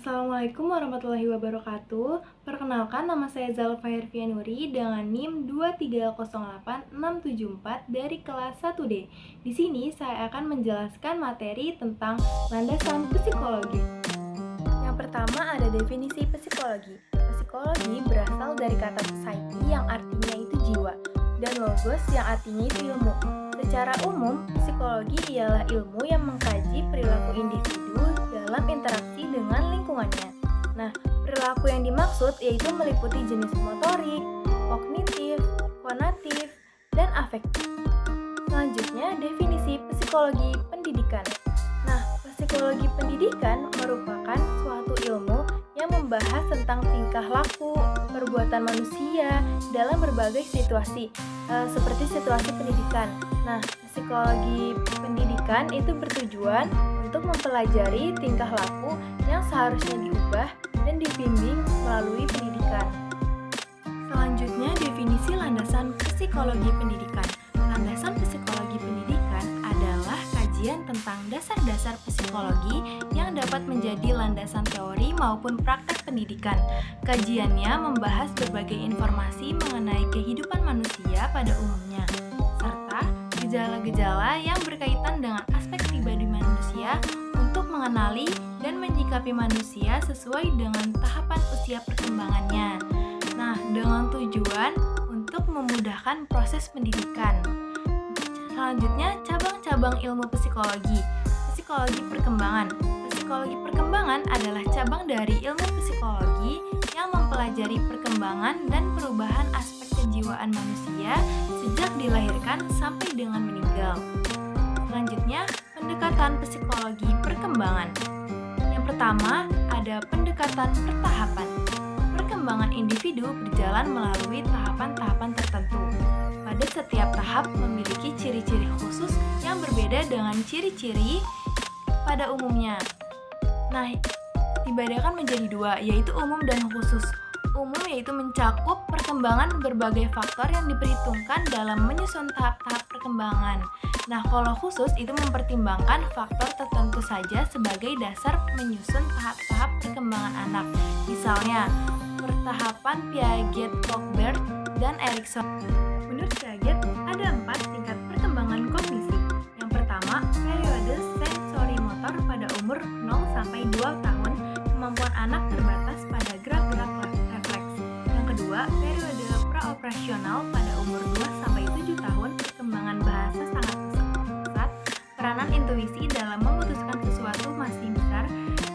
Assalamualaikum warahmatullahi wabarakatuh. Perkenalkan, nama saya Zalfa Herfianuri dengan NIM 2308674 dari kelas 1D. Di sini saya akan menjelaskan materi tentang landasan psikologi. Yang pertama ada definisi psikologi. Psikologi berasal dari kata psyche yang artinya itu jiwa, dan logos yang artinya itu ilmu. Secara umum, psikologi ialah ilmu yang mengkaji perilaku individu dalam interaksi dengan lingkungannya. Nah, perilaku yang dimaksud yaitu meliputi jenis motorik, kognitif, konatif, dan afektif. Selanjutnya, definisi psikologi pendidikan. Nah, psikologi pendidikan merupakan suatu ilmu yang membahas tentang tingkah laku, perbuatan manusia dalam berbagai situasi, seperti situasi pendidikan. Nah, psikologi pendidikan itu bertujuan untuk mempelajari tingkah laku yang seharusnya diubah dan dibimbing melalui pendidikan. Selanjutnya, definisi landasan psikologi pendidikan. Landasan psikologi pendidikan adalah kajian tentang dasar-dasar psikologi yang dapat menjadi landasan teori maupun praktek pendidikan. Kajiannya membahas berbagai informasi mengenai kehidupan manusia pada umumnya, serta gejala-gejala yang berkaitan dengan aspek pribadi manusia untuk mengenali dan menyikapi manusia sesuai dengan tahapan usia perkembangannya. Nah, dengan tujuan untuk memudahkan proses pendidikan. Selanjutnya, cabang-cabang ilmu psikologi. Psikologi perkembangan. Psikologi perkembangan adalah cabang dari ilmu psikologi yang mempelajari perkembangan dan perubahan aspek kejiwaan manusia sejak dilahirkan sampai dengan meninggal. Selanjutnya, pendekatan psikologi perkembangan. Yang pertama, ada pendekatan pertahapan. Perkembangan individu berjalan melalui tahapan-tahapan tertentu. Pada setiap tahap memiliki ciri-ciri khusus yang berbeda dengan ciri-ciri pada umumnya. Nah, dibedakan menjadi dua, yaitu umum dan khusus. Umum yaitu mencakup perkembangan berbagai faktor yang diperhitungkan dalam menyusun tahap-tahap perkembangan. Nah, kalau khusus itu mempertimbangkan faktor tertentu saja sebagai dasar menyusun tahap-tahap perkembangan anak. Misalnya, pertahapan Piaget-Colbert dan Erikson. Menurut Piaget, ada 4 tingkat perkembangan kognisi. Yang pertama, periode sensori-motor pada umur 0-2 tahun, kemampuan anak terbatas pada gerak-gerak refleks. Yang kedua, periode praoperasional pada umur 2-7 tahun, perkembangan bahasa sangat pesat, peranan intuisi dalam memutuskan sesuatu masih besar.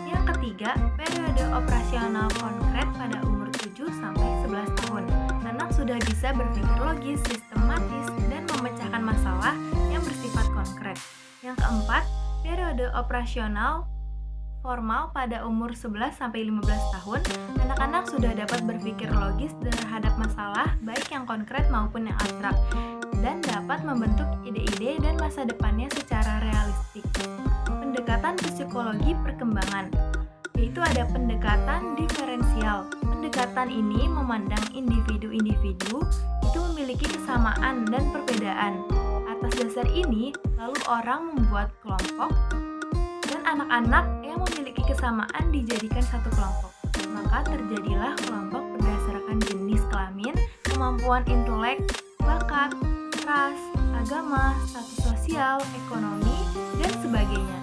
Yang ketiga, periode operasional konkret pada umur 7-11 tahun. Anak sudah bisa berpikir logis, sistematis, dan memecahkan masalah yang bersifat konkret. Yang keempat, periode operasional formal pada umur 11-15 tahun. Anak-anak sudah dapat berpikir logis terhadap masalah, baik yang konkret maupun yang abstrak, dan dapat membentuk ide-ide dan masa depannya secara realistik. Pendekatan psikologi perkembangan, yaitu ada pendekatan diferensial. Pendekatan ini memandang individu-individu itu memiliki kesamaan dan perbedaan. Atas dasar ini, lalu orang membuat kelompok dan anak-anak yang memiliki kesamaan dijadikan satu kelompok. Maka terjadilah kelompok berdasarkan jenis kelamin, kemampuan intelek, bakat, ras, agama, status sosial, ekonomi, dan sebagainya.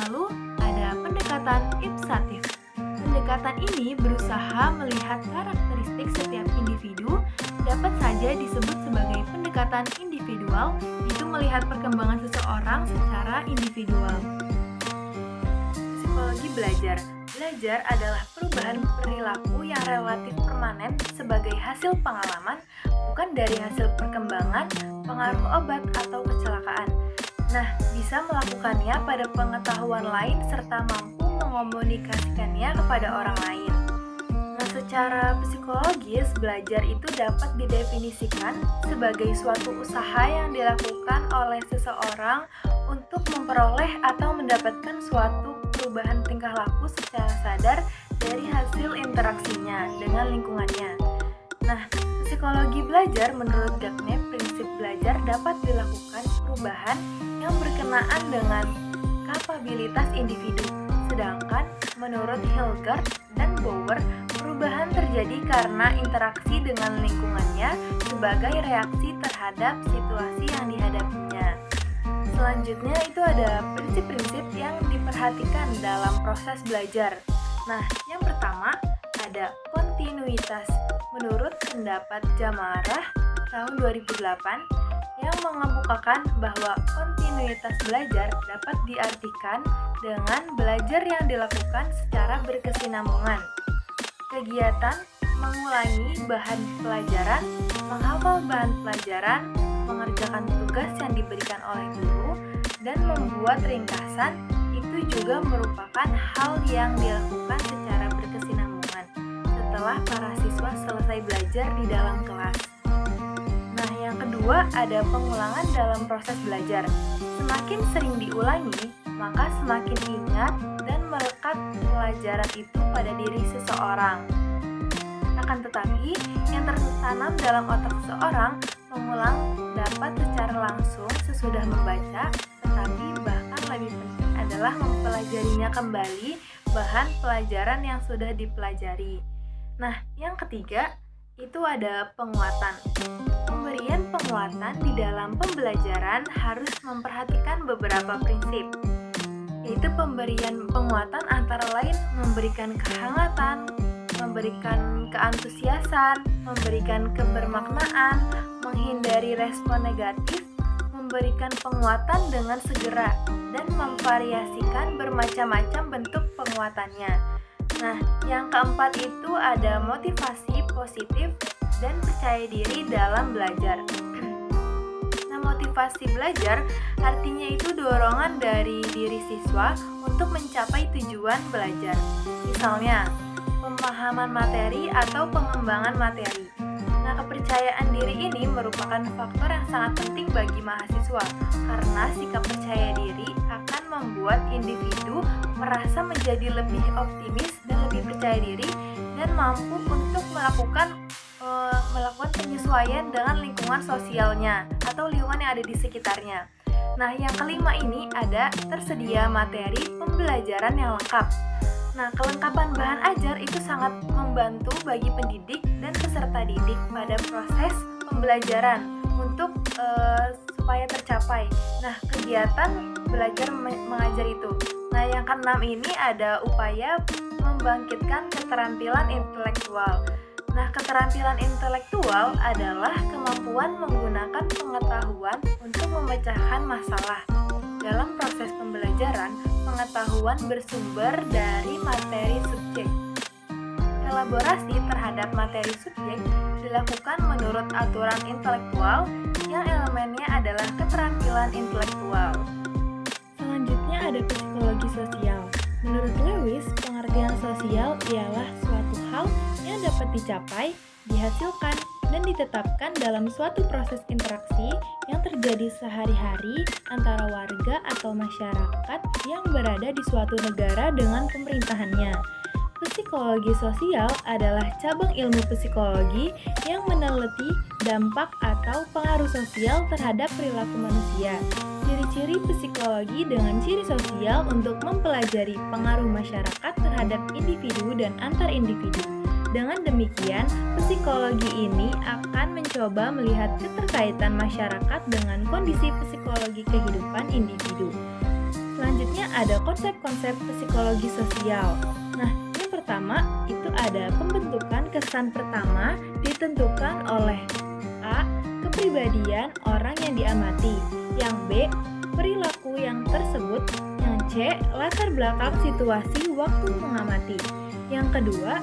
Lalu ada pendekatan ipsatif. Pendekatan ini berusaha melihat karakteristik setiap individu, dapat saja disebut sebagai pendekatan individual, yaitu melihat perkembangan seseorang secara individual. Psikologi belajar. Belajar adalah perubahan perilaku yang relatif permanen sebagai hasil pengalaman, bukan dari hasil perkembangan, pengaruh obat, atau kecelakaan. Nah, bisa melakukannya pada pengetahuan lain serta mampu mengomunikasikannya kepada orang lain. Nah, secara psikologis, belajar itu dapat didefinisikan sebagai suatu usaha yang dilakukan oleh seseorang untuk memperoleh atau mendapatkan suatu perubahan tingkah laku secara sadar dari hasil interaksinya dengan lingkungannya. Nah, psikologi belajar menurut Gagne, prinsip belajar dapat dilakukan perubahan yang berkenaan dengan kapabilitas individu, sedangkan menurut Hilgard dan Bauer, perubahan terjadi karena interaksi dengan lingkungannya sebagai reaksi terhadap situasi yang dihadapinya. Selanjutnya itu ada prinsip-prinsip yang diperhatikan dalam proses belajar. Nah, yang pertama ada kontinuitas. Menurut pendapat Jamarah tahun 2008 yang mengemukakan bahwa kontinuitas belajar dapat diartikan dengan belajar yang dilakukan secara berkesinambungan. Kegiatan mengulangi bahan pelajaran, menghafal bahan pelajaran, mengerjakan tugas yang diberikan oleh guru, dan membuat ringkasan itu juga merupakan hal yang dilakukan secara berkesinambungan setelah para siswa selesai belajar di dalam kelas. Nah, yang kedua ada pengulangan dalam proses belajar. Semakin sering diulangi, maka semakin ingat dan melekat pelajaran itu pada diri seseorang. Akan tetapi, yang tertanam dalam otak seseorang mengulang dapat secara langsung sesudah membaca, tetapi bahkan lebih penting adalah mempelajarinya kembali bahan pelajaran yang sudah dipelajari. Nah, yang ketiga itu ada penguatan. Pemberian penguatan di dalam pembelajaran harus memperhatikan beberapa prinsip, yaitu pemberian penguatan antara lain memberikan kehangatan, memberikan keantusiasan, memberikan kebermaknaan, menghindari respon negatif, memberikan penguatan dengan segera, dan memvariasikan bermacam-macam bentuk penguatannya. Nah, yang keempat itu ada motivasi positif dan percaya diri dalam belajar. Nah, motivasi belajar artinya itu dorongan dari diri siswa untuk mencapai tujuan belajar. Misalnya, pemahaman materi atau pengembangan materi. Nah, kepercayaan diri ini merupakan faktor yang sangat penting bagi mahasiswa karena sikap percaya diri akan membuat individu merasa menjadi lebih optimis dan lebih percaya diri dan mampu untuk melakukan penyesuaian dengan lingkungan sosialnya atau lingkungan yang ada di sekitarnya. Nah, yang kelima ini ada tersedia materi pembelajaran yang lengkap. Nah, kelengkapan bahan ajar itu sangat membantu bagi pendidik dan peserta didik pada proses pembelajaran untuk supaya tercapai. Nah, kegiatan belajar mengajar itu. Nah, yang keenam ini ada upaya membangkitkan keterampilan intelektual. Nah, keterampilan intelektual adalah kemampuan menggunakan pengetahuan untuk memecahkan masalah. Dalam proses pembelajaran, pengetahuan bersumber dari materi subjek. Elaborasi terhadap materi subjek dilakukan menurut aturan intelektual yang elemennya adalah keterampilan intelektual. Selanjutnya ada psikologi sosial. Menurut Lewis, pengertian sosial ialah suatu hal yang dapat dicapai, dihasilkan, dan ditetapkan dalam suatu proses interaksi yang terjadi sehari-hari antara warga atau masyarakat yang berada di suatu negara dengan pemerintahannya. Psikologi sosial adalah cabang ilmu psikologi yang meneliti dampak atau pengaruh sosial terhadap perilaku manusia. Ciri-ciri psikologi dengan ciri sosial untuk mempelajari pengaruh masyarakat terhadap individu dan antar individu. Dengan demikian, psikologi ini akan mencoba melihat keterkaitan masyarakat dengan kondisi psikologi kehidupan individu. Selanjutnya ada konsep-konsep psikologi sosial. Nah, yang pertama itu ada pembentukan kesan pertama ditentukan oleh A. Kepribadian orang yang diamati, yang B. Perilaku yang tersebut, yang C. Latar belakang situasi waktu mengamati. Yang kedua,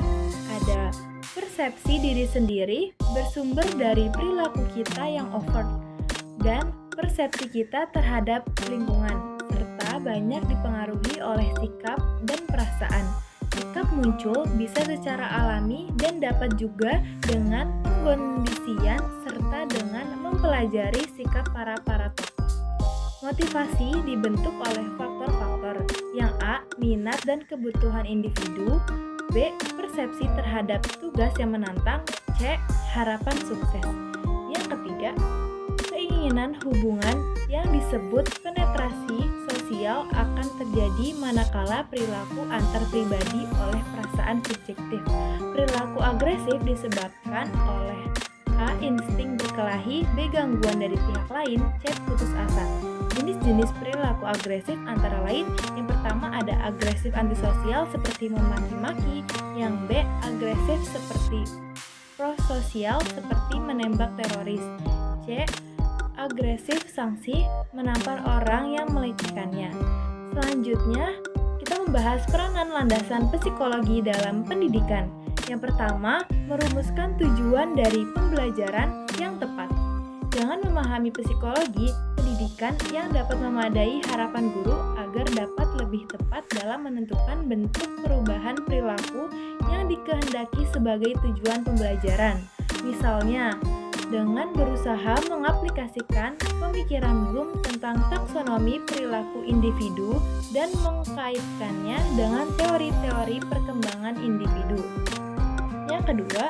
ada persepsi diri sendiri bersumber dari perilaku kita yang overt dan persepsi kita terhadap lingkungan, serta banyak dipengaruhi oleh sikap dan perasaan. Sikap muncul bisa secara alami dan dapat juga dengan pengkondisian serta dengan mempelajari sikap para tokoh. Motivasi dibentuk oleh faktor-faktor yang A. Minat dan kebutuhan individu, B. Persepsi terhadap tugas yang menantang, C. Harapan sukses. Yang ketiga, keinginan hubungan yang disebut penetrasi sosial akan terjadi manakala perilaku antar pribadi oleh perasaan subjektif. Perilaku agresif disebabkan oleh A. Insting berkelahi, B. Gangguan dari pihak lain, C. Putus asa. Jenis-jenis perilaku agresif antara lain, yang pertama ada agresif antisosial seperti memaki-maki, yang B. Agresif seperti prososial seperti menembak teroris, C. Agresif sanksi menampar orang yang melecehkannya. Selanjutnya, kita membahas peranan landasan psikologi dalam pendidikan. Yang pertama, merumuskan tujuan dari pembelajaran yang tepat. Jangan memahami psikologi pendidikan yang dapat memadai harapan guru agar dapat lebih tepat dalam menentukan bentuk perubahan perilaku yang dikehendaki sebagai tujuan pembelajaran. Misalnya, dengan berusaha mengaplikasikan pemikiran Bloom tentang taksonomi perilaku individu dan mengkaitkannya dengan teori-teori perkembangan individu. Yang kedua,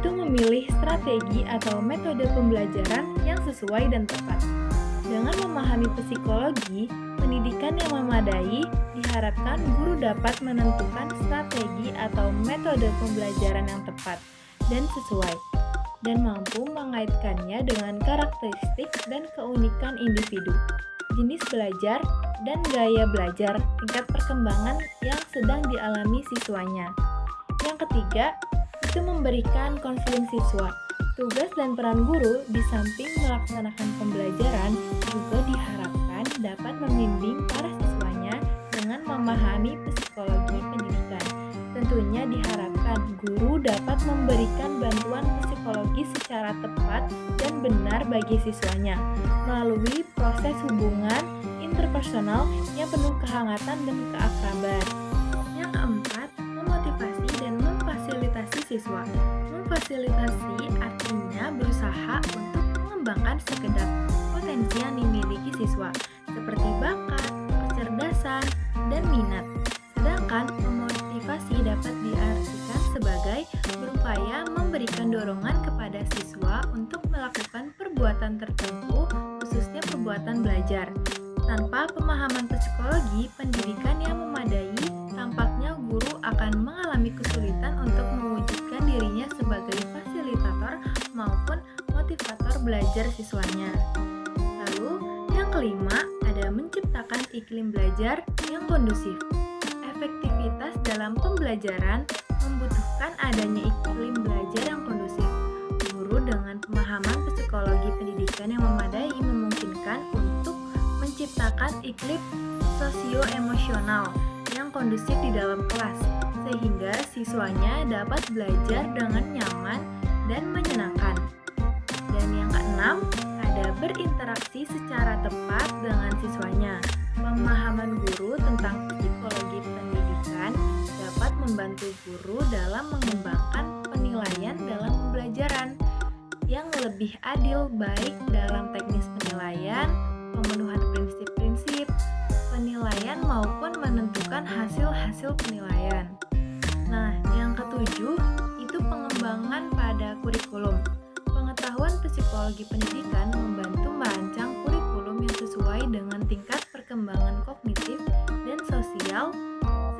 itu memilih strategi atau metode pembelajaran yang sesuai dan tepat. Dengan memahami psikologi pendidikan yang memadai, diharapkan guru dapat menentukan strategi atau metode pembelajaran yang tepat dan sesuai, dan mampu mengaitkannya dengan karakteristik dan keunikan individu, jenis belajar, dan gaya belajar tingkat perkembangan yang sedang dialami siswanya. Yang ketiga, itu memberikan konseling siswa. Tugas dan peran guru di samping melaksanakan pembelajaran juga diharapkan dapat membimbing para siswanya dengan memahami psikologi pendidikan. Tentunya diharapkan guru dapat memberikan bantuan psikologi secara tepat dan benar bagi siswanya melalui proses hubungan interpersonal yang penuh kehangatan dan keakraban. Yang keempat, memotivasi dan memfasilitasi siswa. Memfasilitasi artinya berusaha untuk mengembangkan segenap potensi yang dimiliki siswa, seperti bakat, kecerdasan, dan minat. Sedangkan memotivasi dapat diartikan sebagai berupaya memberikan dorongan kepada siswa untuk melakukan perbuatan tertentu, khususnya perbuatan belajar. Tanpa pemahaman psikologi pendidikan yang memadai, tampaknya guru akan mengalami kesulitan untuk mewujudkan dirinya sebagai fasilitator maupun motivator belajar siswanya. Lalu, yang kelima, ada menciptakan iklim belajar yang kondusif. Efektivitas dalam pembelajaran membutuhkan adanya iklim belajar yang kondusif. Guru dengan pemahaman psikologi pendidikan yang memadai memungkinkan untuk menciptakan iklim sosio-emosional yang kondusif di dalam kelas, sehingga siswanya dapat belajar dengan nyaman dan menyenangkan. Dan yang keenam, ada berinteraksi secara tepat dengan siswanya. Pemahaman guru tentang psikologi pendidikan dapat membantu guru dalam mengembangkan penilaian dalam pembelajaran yang lebih adil, baik dalam teknis penilaian, pemenuhan prinsip-prinsip penilaian maupun menentukan hasil-hasil penilaian. Nah, yang ketujuh itu pengembangan pada kurikulum. Pengetahuan psikologi pendidikan membantu merancang kurikulum yang sesuai dengan tingkat perkembangan kognitif dan sosial,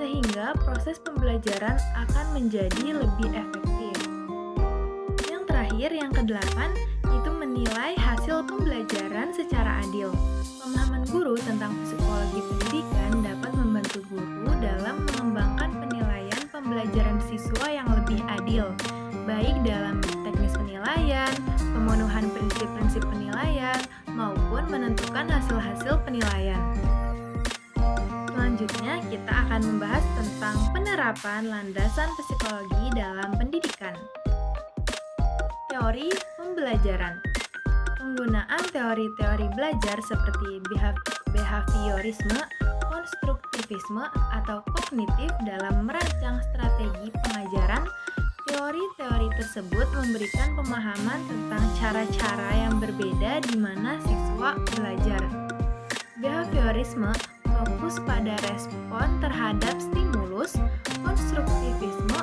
sehingga proses pembelajaran akan menjadi lebih efektif. Yang terakhir, yang kedelapan, itu menilai hasil pembelajaran secara adil. Pemahaman guru tentang psikologi pendidikan dapat membantu guru dalam mengembangkan penilaian pembelajaran siswa yang lebih adil, baik dalam teknis penilaian, pemenuhan prinsip-prinsip penilaian, maupun menentukan hasil-hasil penilaian. Selanjutnya, kita akan membahas tentang penerapan landasan psikologi dalam pendidikan. Teori pembelajaran. Penggunaan teori-teori belajar seperti behaviorisme, konstruktivisme, atau kognitif dalam merancang strategi pengajaran. Teori-teori tersebut memberikan pemahaman tentang cara-cara yang berbeda di mana siswa belajar. Behaviorisme fokus pada respon terhadap stimulus, konstruktivisme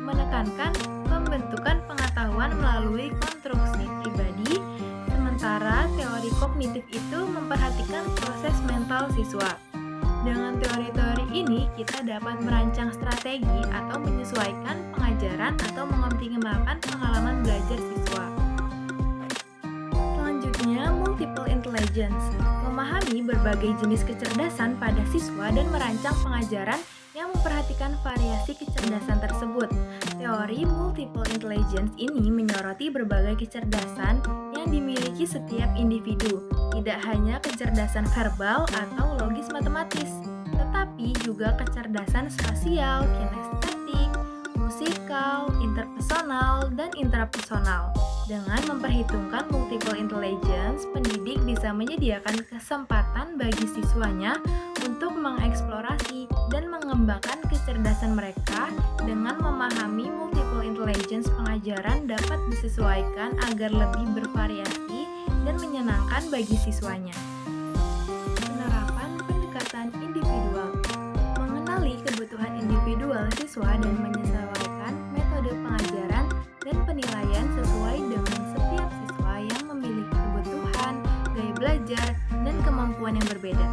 menekankan pembentukan pengetahuan melalui konstruksi pribadi, sementara teori kognitif kognitif itu memperhatikan proses mental siswa. Dengan teori-teori ini, kita dapat merancang strategi atau menyesuaikan pengajaran atau mengoptimalkan pengalaman belajar siswa. Selanjutnya, multiple intelligence, memahami berbagai jenis kecerdasan pada siswa dan merancang pengajaran yang memperhatikan variasi kecerdasan tersebut. Teori multiple intelligence ini menyoroti berbagai kecerdasan yang dimiliki setiap individu, tidak hanya kecerdasan verbal atau logis matematis, tetapi juga kecerdasan spasial, kinestetik, musikal, interpersonal, dan intrapersonal. Dengan memperhitungkan multiple intelligence, pendidik bisa menyediakan kesempatan bagi siswanya untuk mengeksplorasi dan mengembangkan kecerdasan mereka. Dengan memahami multiple intelligence, pengajaran dapat disesuaikan agar lebih bervariasi dan menyenangkan bagi siswanya. Penerapan pendekatan individual, mengenali kebutuhan individual siswa dan menyesuaikan metode pengajaran dan penilaian sesuai dengan setiap siswa yang memiliki kebutuhan, gaya belajar, dan kemampuan yang berbeda.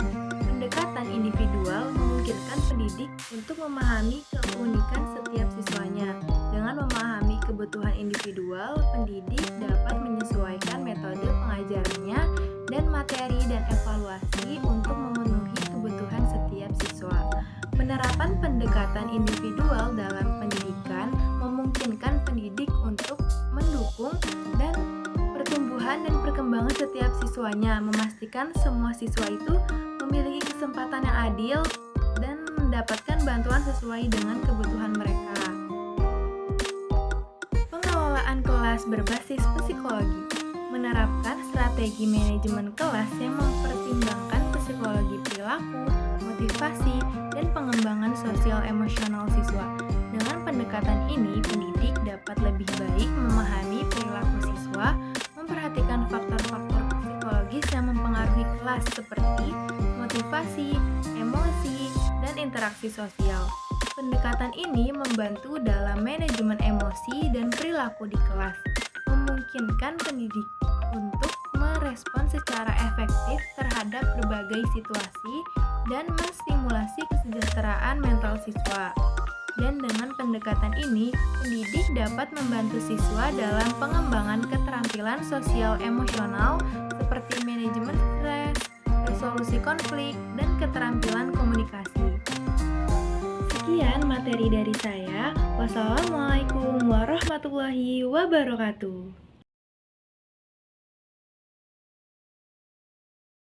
Pendekatan individual memungkinkan pendidik untuk memahami keunikan setiap siswanya. Dengan memahami kebutuhan individual, pendidik dapat menyesuaikan metode pengajarannya dan materi dan evaluasi untuk memenuhi kebutuhan setiap siswa. Penerapan pendekatan individual dalam pendidikan memungkinkan pendidik untuk mendukung dan pertumbuhan dan perkembangan setiap siswanya, memastikan semua siswa itu memiliki kesempatan yang adil dan mendapatkan bantuan sesuai dengan kebutuhan mereka. Pengelolaan kelas berbasis psikologi, menerapkan strategi manajemen kelas yang mempertimbangkan psikologi perilaku, motivasi, dan pengembangan sosial emosional siswa. Dengan pendekatan ini, pendidik dapat lebih baik memahami perilaku siswa, memperhatikan faktor-faktor psikologis yang mempengaruhi kelas seperti motivasi, emosi, dan interaksi sosial. Pendekatan ini membantu dalam manajemen emosi dan perilaku di kelas, memungkinkan pendidik untuk merespon secara efektif terhadap berbagai situasi dan menstimulasi kesejahteraan mental siswa. Dan dengan pendekatan ini, pendidik dapat membantu siswa dalam pengembangan keterampilan sosial emosional seperti manajemen stres, resolusi konflik, dan keterampilan komunikasi. Sekian materi dari saya. Wassalamualaikum warahmatullahi wabarakatuh.